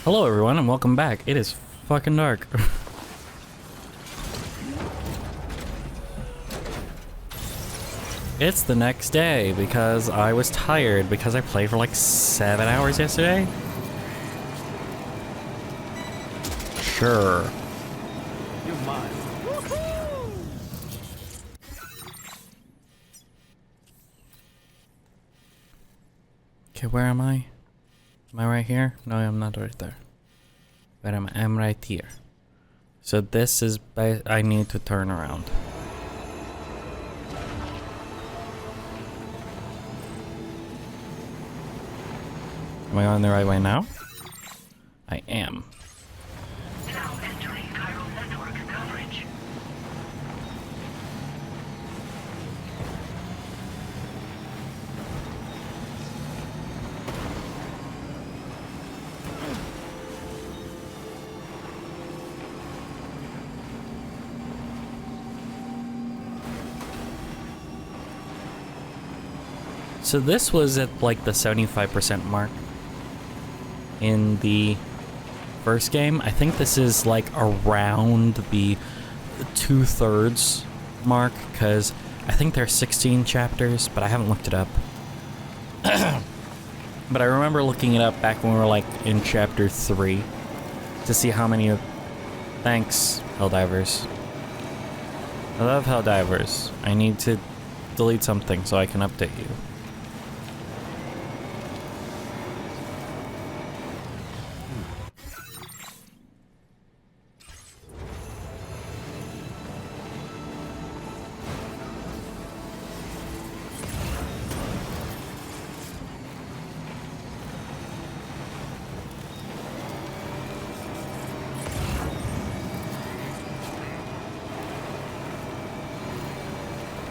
Hello everyone and welcome back. It is fucking dark. It's the next day because I was tired because I played for like 7 hours yesterday. Sure. You're mine. Okay, where am I? Am I right here? No, I'm not right there. But I'm right here. So this is, I need to turn around. Am I going the right way now? I am. Now entering chiral network coverage. So this was at like the 75% mark in the first game. I think this is like around the 2/3 mark because I think there are 16 chapters, but I haven't looked it up. But I remember looking it up back when we were like in chapter 3 to see how many. Thanks, Helldivers. I love Helldivers. I need to delete something so I can update you.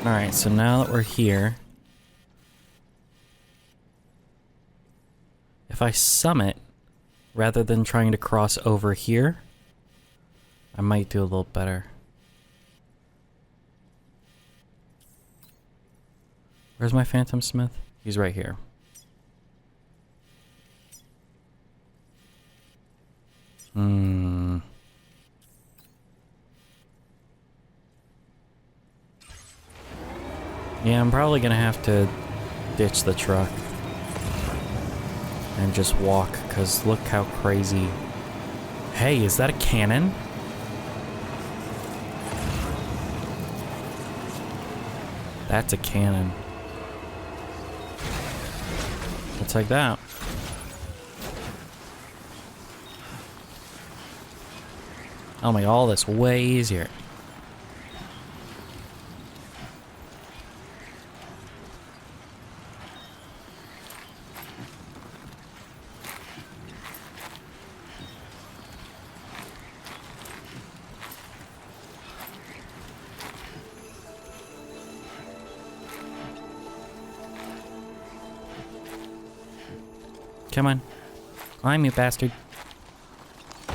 Alright, so now that we're here, if I summit rather than trying to cross over here, I might do a little better. Where's my Phantom Smith? He's right here. Yeah, I'm probably gonna have to ditch the truck and just walk, because look how crazy. Hey, is that a cannon? That's a cannon. I'll take that. I'll make all this way easier. Come on. Climb, you bastard.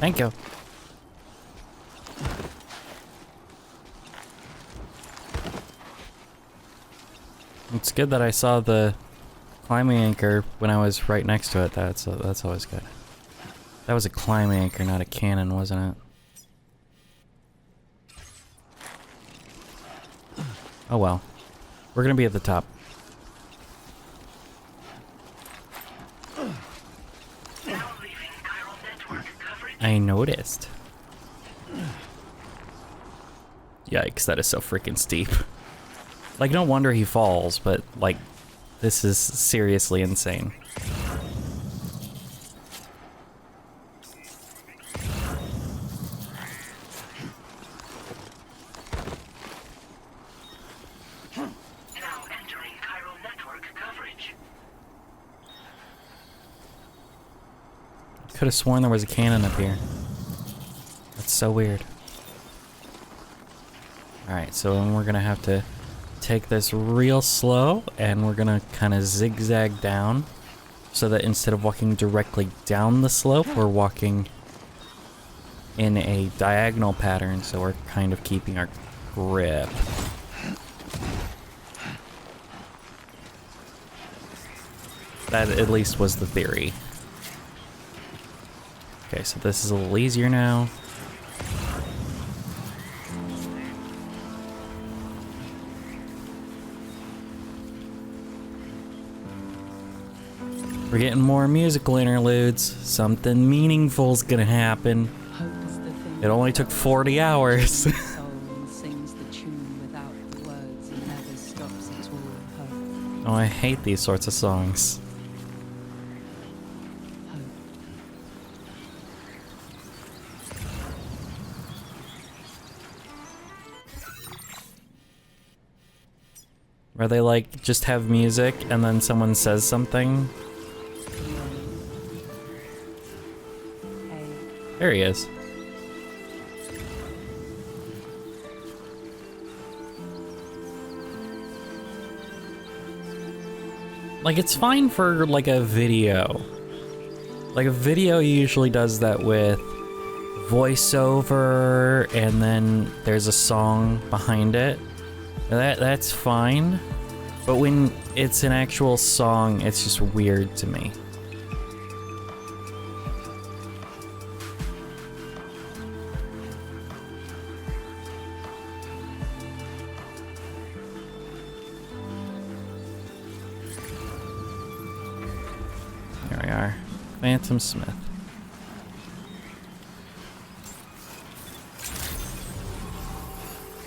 Thank you. It's good that I saw the climbing anchor when I was right next to it. That's always good. That was a climbing anchor, not a cannon, wasn't it? Oh well. We're gonna be at the top. I noticed. Yikes, that is so freaking steep. Like, no wonder he falls, but, like, this is seriously insane. Now entering chiral network coverage. Could have sworn there was a cannon up here. That's so weird. Alright, so then we're gonna have to take this real slow, and we're gonna kind of zigzag down so that instead of walking directly down the slope, we're walking in a diagonal pattern, so we're kind of keeping our grip. That at least was the theory. Okay, so this is a little easier now. We're getting more musical interludes. Something meaningful's gonna happen. Hope is the thing It only took 40 hours. the soul sings the tune without the words and never stops at all. Hope, Oh, I hate these sorts of songs. hope. Where they like just have music and then someone says something. There he is. Like, it's fine for like a video. Like a video usually does that with voiceover and then there's a song behind it. That's fine. But when it's an actual song, it's just weird to me. Here we are. Phantom Smith.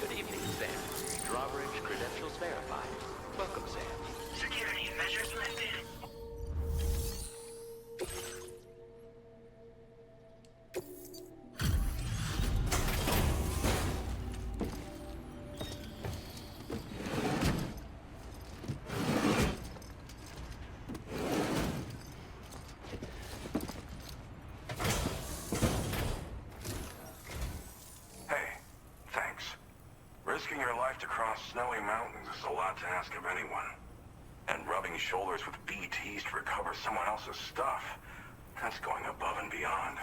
Good evening, Sam. Drawbridge credentials verified. Welcome, Sam. Security measures lifted. Hey, thanks. Risking your life to cross snowy mountains is a lot to ask of anyone. And rubbing shoulders with BTs to recover someone else's stuff, that's going above and beyond.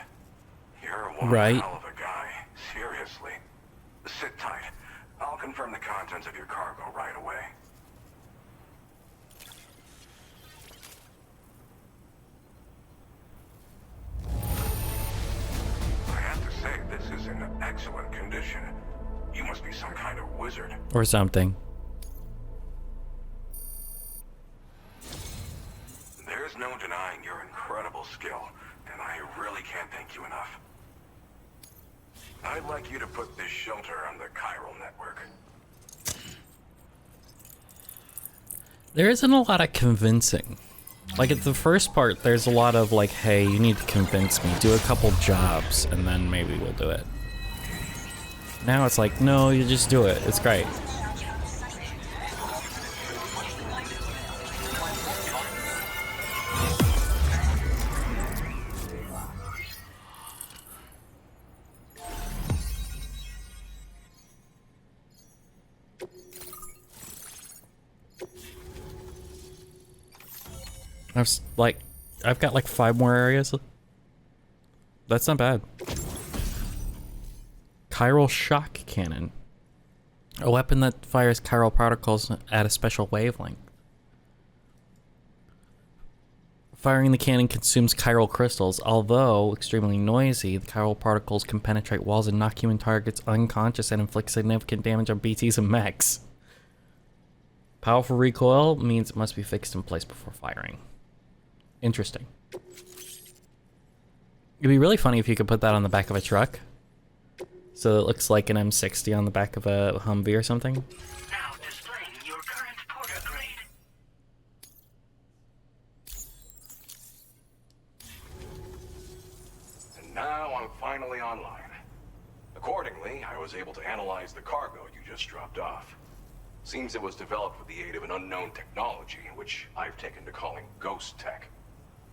You're one Right. hell of a guy, seriously. Sit tight. I'll confirm the contents of your cargo right away. I have to say, this is in excellent condition. You must be some kind of wizard. Or something. There's no denying your incredible skill, and I really can't thank you enough. I'd like you to put this shelter on the chiral network. There isn't a lot of convincing. Like at the first part, there's a lot of like, hey, you need to convince me, do a couple jobs, and then maybe we'll do it. Now it's like, no, you just do it. It's great. I've got like 5 more areas. That's not bad. Chiral shock cannon. A weapon that fires chiral particles at a special wavelength. Firing the cannon consumes chiral crystals. Although extremely noisy, the chiral particles can penetrate walls and knock human targets unconscious and inflict significant damage on BTs and mechs. Powerful recoil means it must be fixed in place before firing. Interesting. It'd be really funny if you could put that on the back of a truck. So it looks like an M60 on the back of a Humvee or something. Now displaying your current porter grade. And now I'm finally online. Accordingly, I was able to analyze the cargo you just dropped off. Seems it was developed with the aid of an unknown technology, which I've taken to calling ghost tech.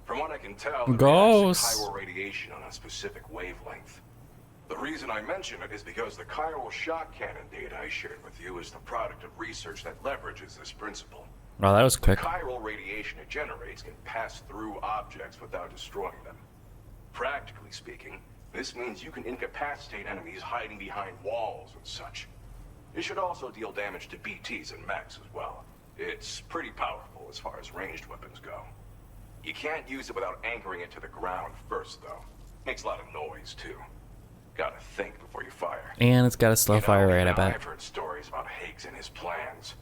From what I can tell, it reacts to chiral radiation on a specific wavelength. The reason I mention it is because the chiral shock cannon data I shared with you is the product of research that leverages this principle. Oh, that was The quick. chiral radiation it generates can pass through objects without destroying them. Practically speaking, this means you can incapacitate enemies hiding behind walls and such. It should also deal damage to BTs and mechs as well. It's pretty powerful as far as ranged weapons go. You can't use it without anchoring it to the ground first, though. Makes a lot of noise, too. Gotta think before you fire. And it's got a slow fire rate, I bet. I've heard stories about Higgs and his plans.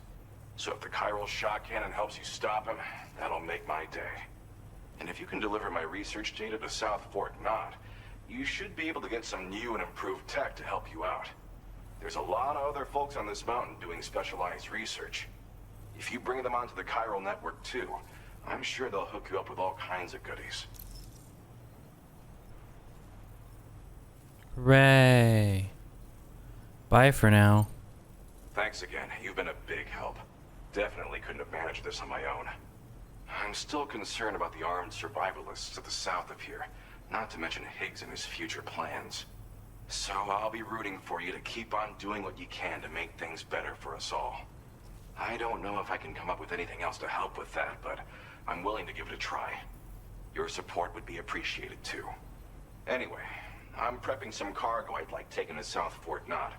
So if the chiral shock cannon helps you stop him, that'll make my day. And if you can deliver my research data to South Fort Knott, you should be able to get some new and improved tech to help you out. There's a lot of other folks on this mountain doing specialized research. If you bring them onto the chiral network too, I'm sure they'll hook you up with all kinds of goodies. Hooray. Bye for now. Thanks again. You've been a big help. Definitely couldn't have managed this on my own. I'm still concerned about the armed survivalists to the south of here, not to mention Higgs and his future plans. So I'll be rooting for you to keep on doing what you can to make things better for us all. I don't know if I can come up with anything else to help with that, but I'm willing to give it a try. Your support would be appreciated too. Anyway, I'm prepping some cargo I'd like taken to South Fort Knott.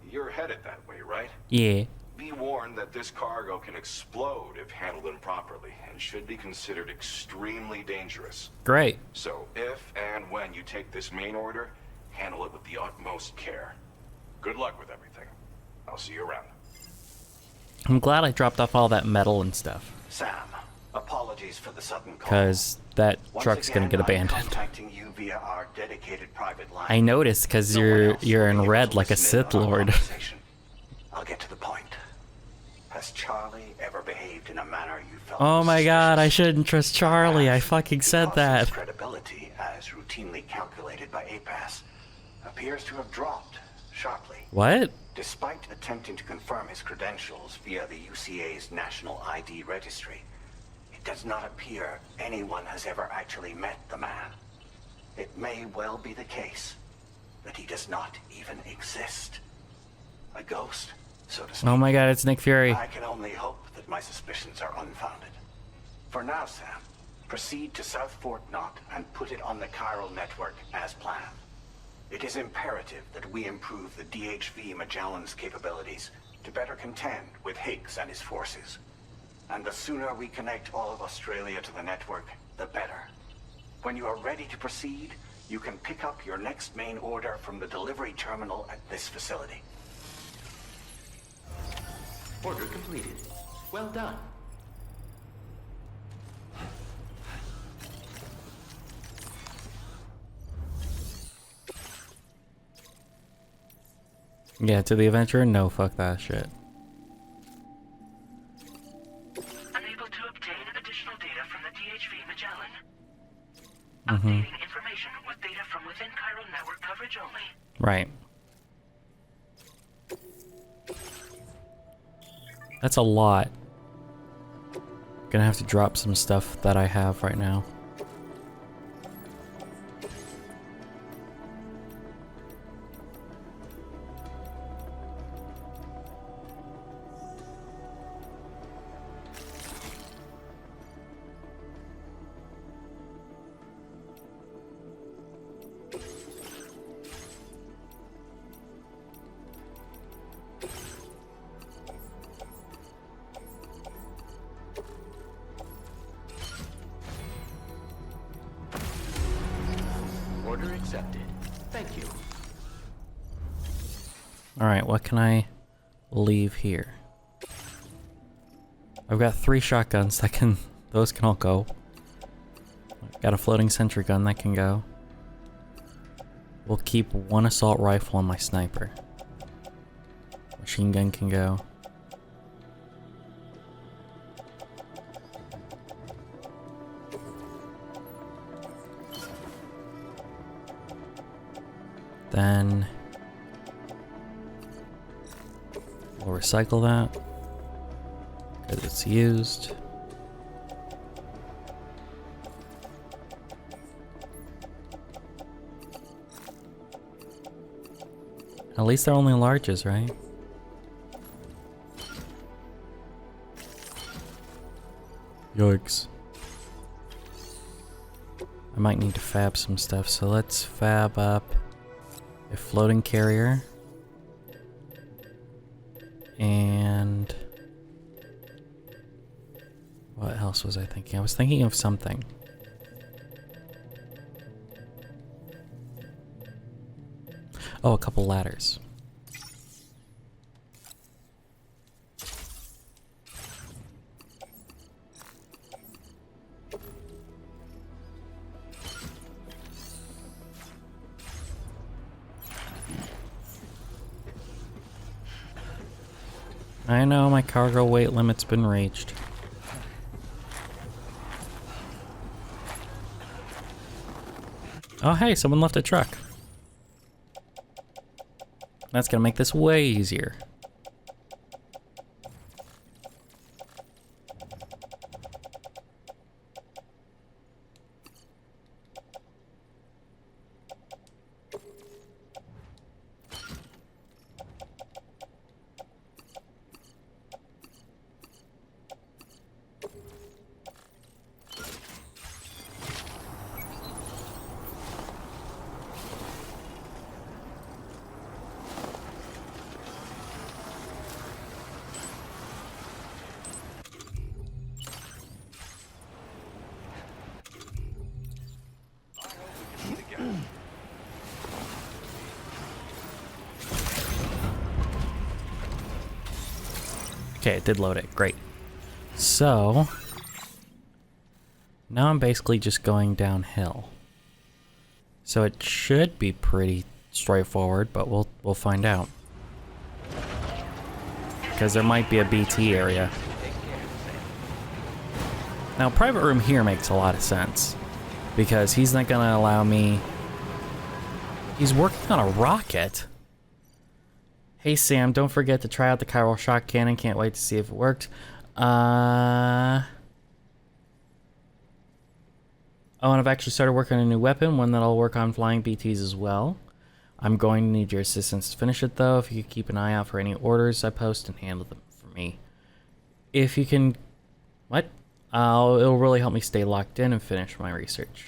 You're headed that way, right? Yeah. Be warned that this cargo can explode if handled improperly, and should be considered extremely dangerous. Great. So if and when you take this main order, handle it with the utmost care. Good luck with everything. I'll see you around. I'm glad I dropped off all that metal and stuff. Sam, apologies for the sudden call. Because that Once truck's gonna again, get I'm abandoned. contacting you via our dedicated private line. I noticed because No one you're else in will be red able to like a listen in Sith on our Lord. conversation. I'll get to the point. Has Charlie ever behaved in a manner you felt Oh was my god, I suspicious? shouldn't trust Charlie. I fucking said Because that. his credibility, as routinely calculated by APAS, appears to have dropped sharply. What? Despite attempting to confirm his credentials via the UCA's National ID Registry, it does not appear anyone has ever actually met the man. It may well be the case that he does not even exist. A ghost, so to speak. Oh my god, it's Nick Fury. I can only hope that my suspicions are unfounded. For now, Sam, proceed to South Fort Knott and put it on the chiral network as planned. It is imperative that we improve the DHV Magellan's capabilities to better contend with Higgs and his forces. And the sooner we connect all of Australia to the network, the better. When you are ready to proceed, you can pick up your next main order from the delivery terminal at this facility. Order completed. Well done. Yeah, to the adventurer? No, fuck that shit. Unable to obtain additional data from the DHV Magellan. Mm-hmm. Updating information with data from within chiral network coverage only. Right. That's a lot. Gonna have to drop some stuff that I have right now. Order accepted. Thank you. Alright, what can I leave here? I've got 3 shotguns that can... those can all go. Got a floating sentry gun that can go. We'll keep 1 assault rifle on my sniper. Machine gun can go. Then we'll recycle that because it's used. At least they're only larges, right? Yikes. I might need to fab some stuff, so let's fab up a floating carrier. And what else was I thinking? I was thinking of something. Oh, a couple ladders. I know my cargo weight limit's been reached. Oh hey, someone left a truck. That's gonna make this way easier. Okay, it did load it. Great. So now I'm basically just going downhill. So it should be pretty straightforward, but we'll find out. Because there might be a BT area. Now, private room here makes a lot of sense. Because he's not gonna allow me... He's working on a rocket? Hey Sam, don't forget to try out the chiral shock cannon. Can't wait to see if it worked. Oh, and I've actually started working on a new weapon, one that'll work on flying BTs as well. I'm going to need your assistance to finish it though. If you could keep an eye out for any orders I post and handle them for me. If you can... What? It'll really help me stay locked in and finish my research.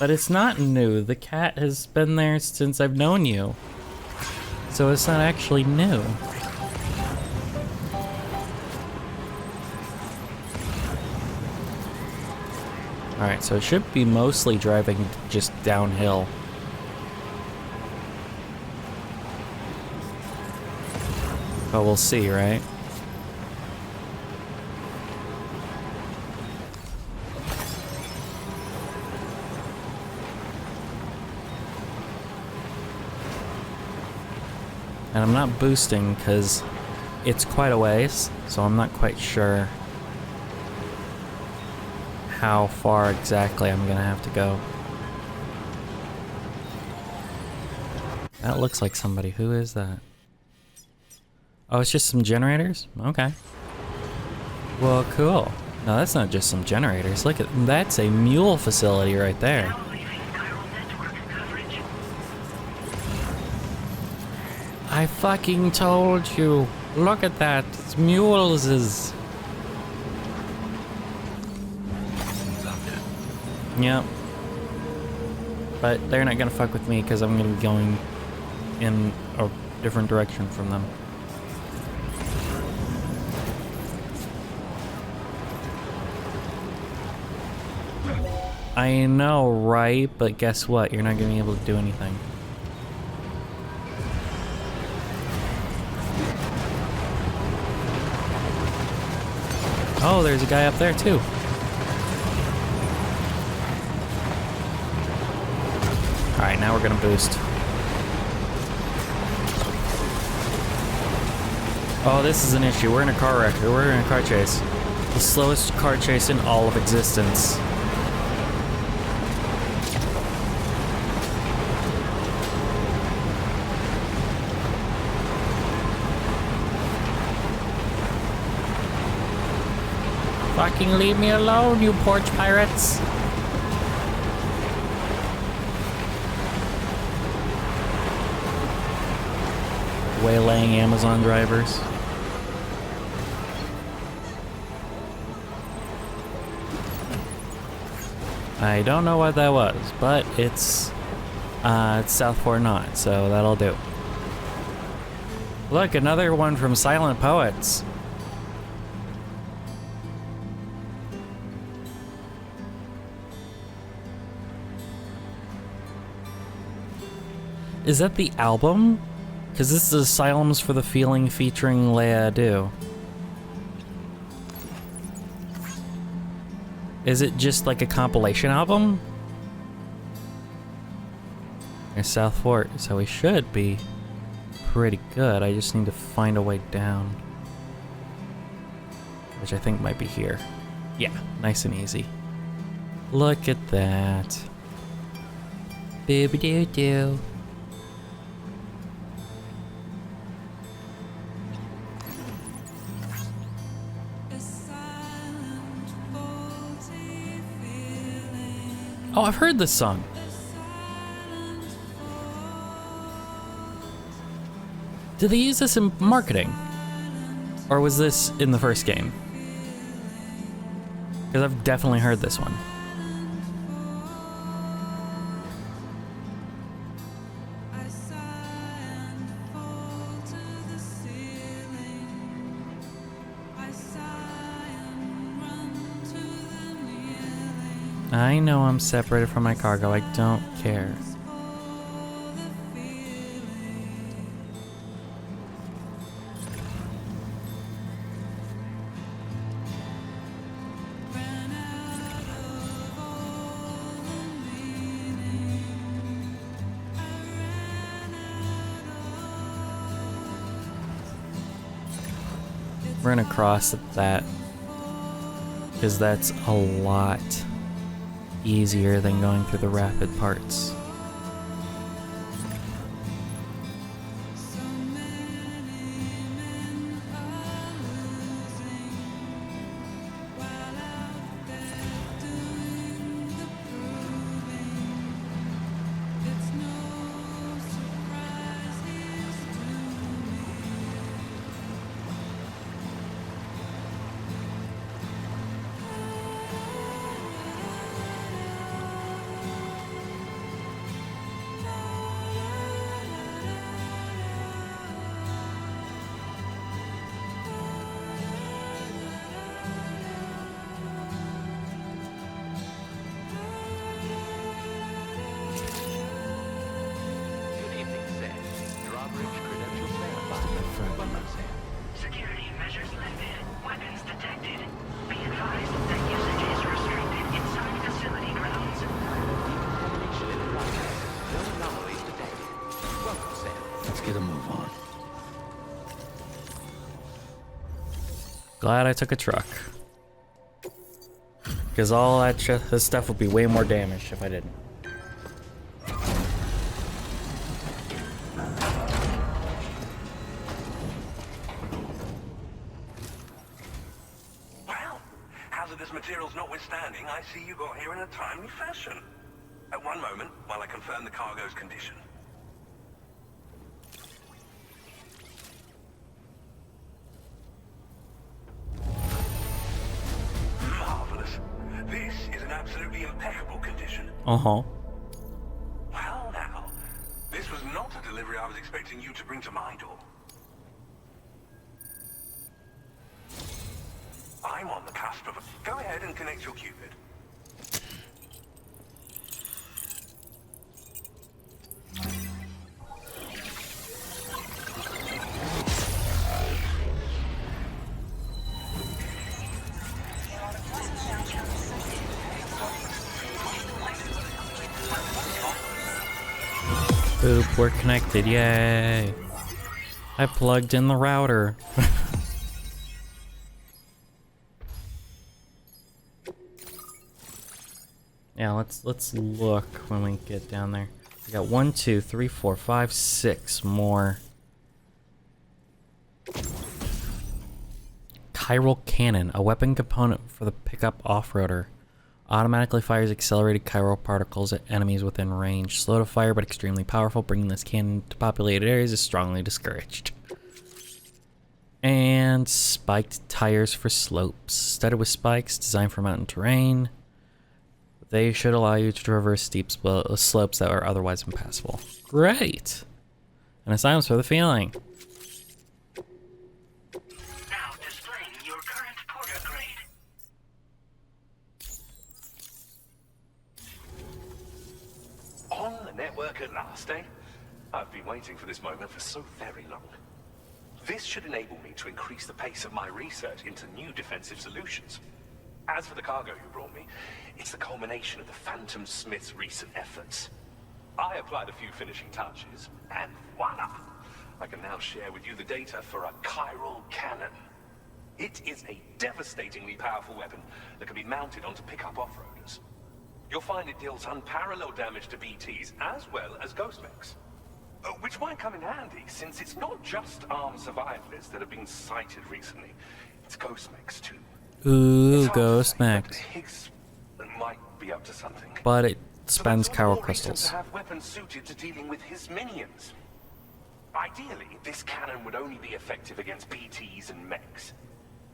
But it's not new. The cat has been there since I've known you. So it's not actually new. Alright, so it should be mostly driving just downhill. But we'll see, right? And I'm not boosting because it's quite a ways, so I'm not quite sure how far exactly I'm gonna have to go. That looks like somebody. Who is that? Oh, it's just some generators? Okay. Well, cool. No, that's not just some generators. Look at that's a mule facility right there. Now leaving chiral network coverage. I fucking told you. Look at that. It's mules. Yep. But they're not gonna fuck with me because I'm gonna be going in a different direction from them. I know, right? But guess what? You're not gonna be able to do anything. Oh, there's a guy up there too. Alright, now we're gonna boost. Oh, this is an issue. We're in a car wreck. We're in a car chase. The slowest car chase in all of existence. Fucking leave me alone, you porch pirates. Waylaying Amazon drivers. I don't know what that was, but it's South Fort Knot, so that'll do. Look, another one from Silent Poets. Is that the album? Because this is Asylums for the Feeling featuring Leia Adu. Is it just like a compilation album? There's South Fort, so we should be pretty good. I just need to find a way down. Which I think might be here. Yeah, nice and easy. Look at that. Booby-doo-doo. Oh, I've heard this song. Did they use this in marketing? Or was this in the first game? Because I've definitely heard this one. I know I'm separated from my cargo. I don't care. We're gonna cross that because that's a lot easier than going through the rapid parts. Good evening, Sam. Drawbridge credential standby. Welcome, Sam. Security measures lifted. Weapons detected. Be advised that usage is restricted inside facility grounds. Decontamination in progress. No anomalies detected. Welcome, Sam. Let's get a move on. Glad I took a truck. Because all that this stuff would be way more damaged if I didn't. Well, hazardous materials notwithstanding, I see you got here in a timely fashion. At one moment, while I confirm the cargo's condition. Marvelous. This is in absolutely impeccable condition. Uh-huh. Well now, this was not a delivery I was expecting you to bring to my door. I'm on the cusp of a... Go ahead and connect your Cupid. Boop, we're connected, yay. I plugged in the router. Yeah, let's look when we get down there. We got 1, 2, 3, 4, 5, 6 more. Chiral cannon, a weapon component for the pickup off-roader. Automatically fires accelerated chiral particles at enemies within range. Slow to fire but extremely powerful. Bringing this cannon to populated areas is strongly discouraged. And spiked tires for slopes. Studded with spikes, designed for mountain terrain. They should allow you to traverse steep slopes that are otherwise impassable. Great! And Asylums for the Feeling. Now displaying your current porter grade. On the network at last, eh? I've been waiting for this moment for so very long. This should enable me to increase the pace of my research into new defensive solutions. As for the cargo you brought me, it's the culmination of the Phantom Smith's recent efforts. I applied a few finishing touches, and voila! I can now share with you the data for a chiral cannon. It is a devastatingly powerful weapon that can be mounted onto pickup off-roaders. You'll find it deals unparalleled damage to BTs as well as ghost mechs. Which might come in handy, since it's not just armed survivalists that have been sighted recently. It's ghost mechs too. Ooh, It's hard to ghost say, but mechs. Higgs might be up to something. But it So spends that's all the chiral more reason crystals. to have weapons suited to dealing with his minions. Ideally, this cannon would only be effective against BTs and mechs.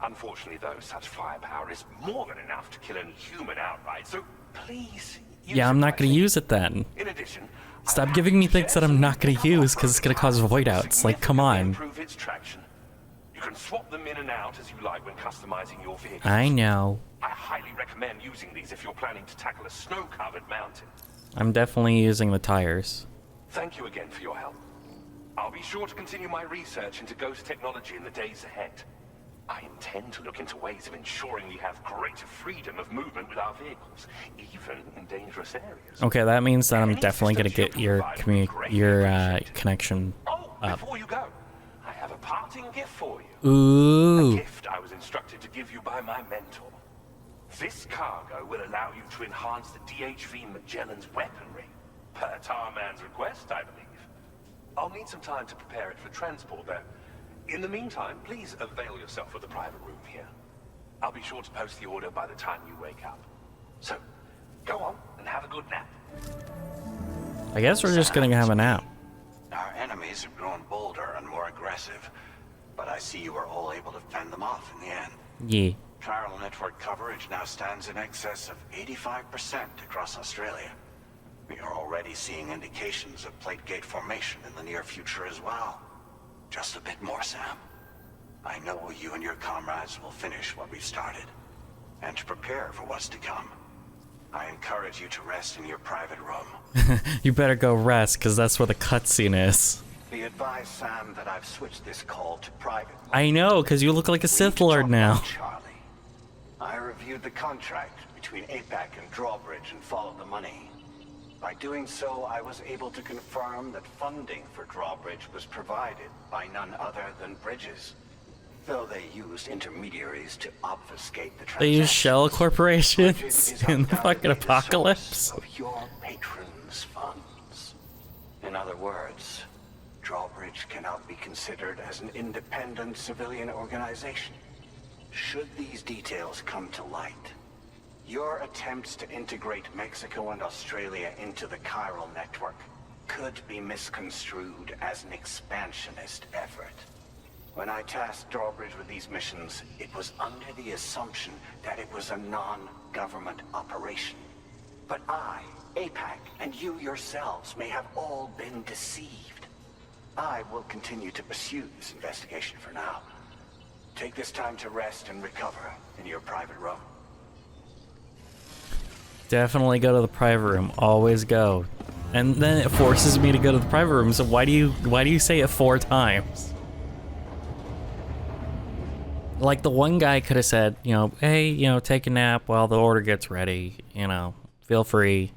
Unfortunately, though, such firepower is more than enough to kill any human outright, so please use Yeah, it I'm not gonna wisely. use it then. In addition, Stop I'm giving me happy to things share that I'm some not gonna new use, 'cause it's gonna cause void outs. Like, come significantly on. improve its traction. You can swap them in and out as you like when customizing your vehicle. I know. I highly recommend using these if you're planning to tackle a snow-covered mountain. I'm definitely using the tires. Thank you again for your help. I'll be sure to continue my research into ghost technology in the days ahead. I intend to look into ways of ensuring we have greater freedom of movement with our vehicles, even in dangerous areas. Okay, that means that I'm Any definitely gonna assistance get you your provide would be greatly your appreciated. connection Oh, up. before you go, I have a parting gift for you. Ooh. A gift I was instructed to give you by my mentor. This cargo will allow you to enhance the DHV Magellan's weaponry, per Tarman's request, I believe. I'll need some time to prepare it for transport, though. In the meantime, please avail yourself of the private room here. I'll be sure to post the order by the time you wake up. So, go on and have a good nap. I guess we're just gonna have a nap. Our enemies have grown bolder and more aggressive, but I see you were all able to fend them off in the end. Yeah. Chiral network coverage now stands in excess of 85% across Australia. We are already seeing indications of plate gate formation in the near future as well. Just a bit more, Sam. I know you and your comrades will finish what we've started, and to prepare for what's to come. I encourage you to rest in your private room. You better go rest, because that's where the cutscene is. Be advised, Sam, that I've switched this call to private. I know, because you look like a We need Sith to Lord talk now. about Charlie. I reviewed the contract between APAC and Drawbridge and followed the money. By doing so, I was able to confirm that funding for Drawbridge was provided by none other than Bridges. Though they used intermediaries to obfuscate the They use transactions, shell Bridges corporations is in the fucking undoubtedly the apocalypse. source of your patrons' funds. In other words, Drawbridge cannot be considered as an independent civilian organization. Should these details come to light, your attempts to integrate Mexico and Australia into the chiral network could be misconstrued as an expansionist effort. When I tasked Drawbridge with these missions, it was under the assumption that it was a non-government operation. But I, APAC, and you yourselves may have all been deceived. I will continue to pursue this investigation for now. Take this time to rest and recover in your private room. Definitely go to the private room. Always go. And then it forces me to go to the private room, so why do you say it 4 times? Like, the one guy could have said, you know, hey, you know, take a nap while the order gets ready, you know, feel free.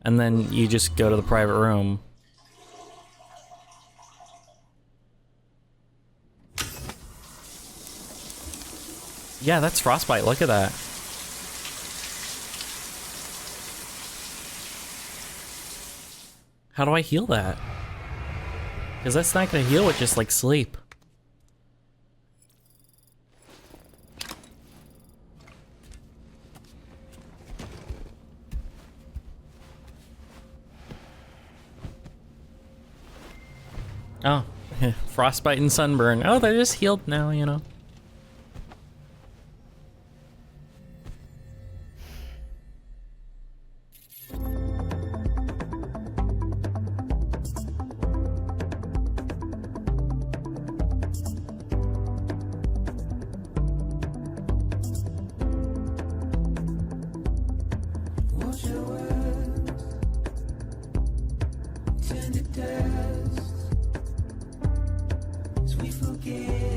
And then you just go to the private room. Yeah, that's frostbite. Look at that. How do I heal that? Because that's not going to heal with just, like, sleep. Oh, frostbite and sunburn. Oh, they're just healed now, you know. Watch your words, tender death. we forget.